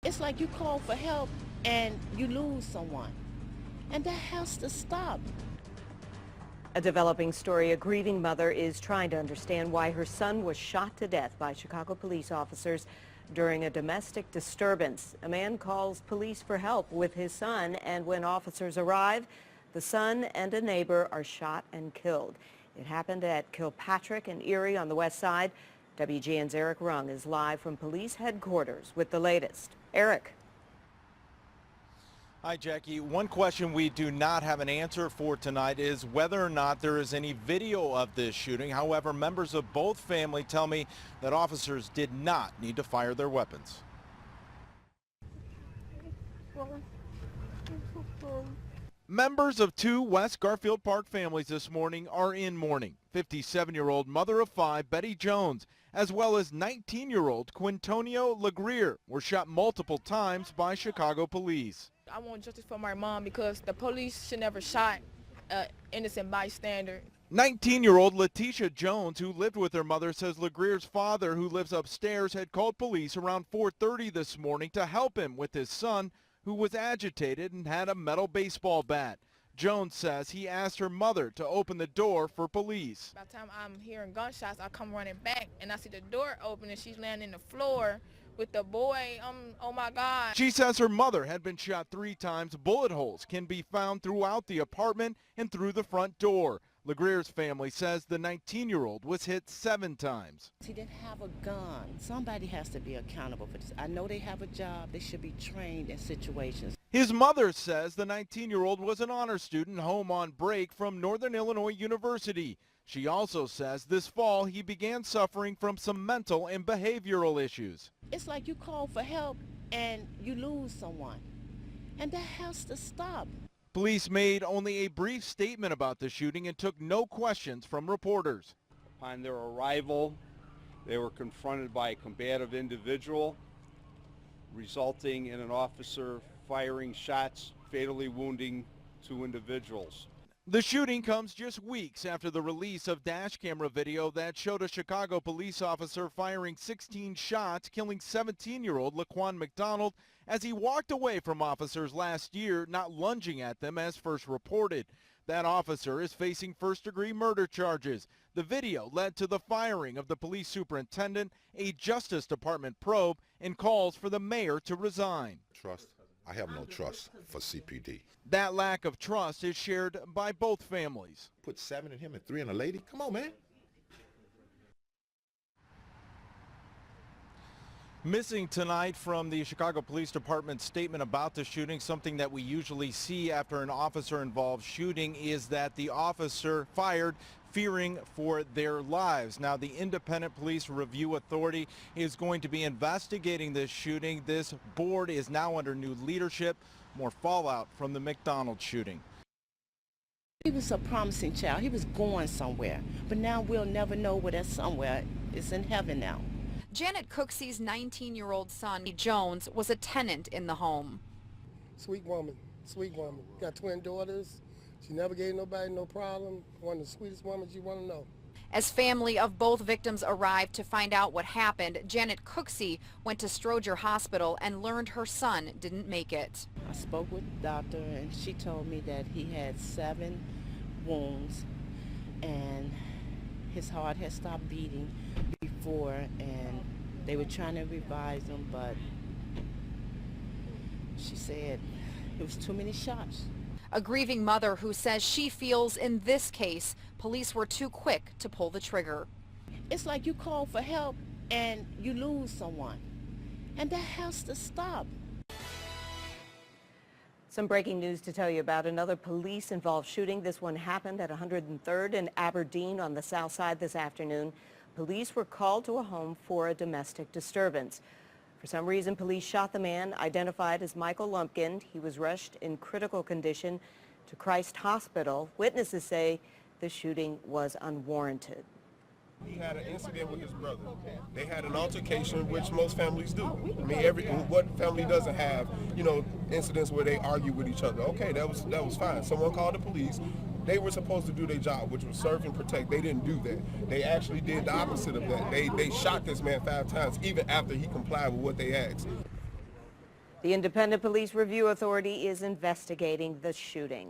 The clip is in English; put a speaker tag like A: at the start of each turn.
A: It's like you call for help and you lose someone. And that has to stop.
B: A developing story. A grieving mother is trying to understand why her son was shot to death by Chicago police officers during a domestic disturbance. A man calls police for help with his son, and when officers arrive, the son and a neighbor are shot and killed. It happened at Kilpatrick and Erie on the west side. WGN's Eric Rung is live from police headquarters with the latest. Eric.
C: Hi, Jackie. One question we do not have an answer for tonight is whether or not there is any video of this shooting. However, members of both families tell me that officers did not need to fire their weapons. Members of two West Garfield Park families this morning are in mourning. 57-year-old mother of five, Bettie Jones, as well as 19-year-old Quintonio Legrier were shot multiple times by Chicago police.
D: I want justice for my mom because the police should never shot an innocent bystander.
C: 19-year-old Letitia Jones, who lived with her mother, says Legrier's father, who lives upstairs, had called police around 4:30 this morning to help him with his son, who was agitated and had a metal baseball bat. Jones says he asked her mother to open the door for police.
D: By the time I'm hearing gunshots, I come running back and I see the door open and she's laying on the floor with the boy. Oh my God.
C: She says her mother had been shot 3 times. Bullet holes can be found throughout the apartment and through the front door. Legrier's family says the 19-year-old was hit 7 times.
A: He didn't have a gun. Somebody has to be accountable for this. I know they have a job. They should be trained in situations.
C: His mother says the 19-year-old was an honor student home on break from Northern Illinois University. She also says this fall he began suffering from some mental and behavioral issues.
A: It's like you call for help and you lose someone. And that has to stop.
C: Police made only a brief statement about the shooting and took no questions from reporters.
E: Upon their arrival, they were confronted by a combative individual, resulting in an officer firing shots, fatally wounding 2 individuals.
C: The shooting comes just weeks after the release of dash camera video that showed a Chicago police officer firing 16 shots, killing 17-year-old Laquan McDonald as he walked away from officers last year, not lunging at them as first reported. That officer is facing first-degree murder charges. The video led to the firing of the police superintendent, a Justice Department probe, and calls for the mayor to resign.
F: Trust? I have no trust for CPD.
C: That lack of trust is shared by both families.
F: Put 7 in him and 3 in a lady? Come on, man.
C: Missing tonight from the Chicago Police Department statement about the shooting, something that we usually see after an officer-involved shooting, is that the officer fired fearing for their lives. Now, the Independent Police Review Authority is going to be investigating this shooting. This board is now under new leadership. More fallout from the McDonald shooting.
A: He was a promising child. He was going somewhere. But now we'll never know where that somewhere is. In heaven now.
G: Janet Cooksey's 19-year-old son, Jones, was a tenant in the home.
H: Sweet woman, sweet woman. Got twin daughters. She never gave nobody no problem. One of the sweetest women you want to know.
G: As family of both victims arrived to find out what happened, Janet Cooksey went to Stroger Hospital and learned her son didn't make it.
A: I spoke with the doctor and she told me that he had 7 wounds and his heart had stopped beating before and they were trying to revive him, but she said it was too many shots.
G: A grieving mother who says she feels in this case police were too quick to pull the trigger.
A: It's like you call for help and you lose someone. And that has to stop.
B: Some breaking news to tell you about another police-involved shooting. This one happened at 103rd and Aberdeen on the south side this afternoon. Police were called to a home for a domestic disturbance. For some reason, police shot the man, identified as Michael Lumpkin. He was rushed in critical condition to Christ Hospital. Witnesses say the shooting was unwarranted.
I: He had an incident with his brother. They had an altercation, which most families do. I mean, what family doesn't have, incidents where they argue with each other? Okay, that was fine. Someone called the police. They were supposed to do their job, which was serve and protect. They didn't do that. They actually did the opposite of that. They shot this man 5 times, even after he complied with what they asked.
B: The Independent Police Review Authority is investigating the shooting.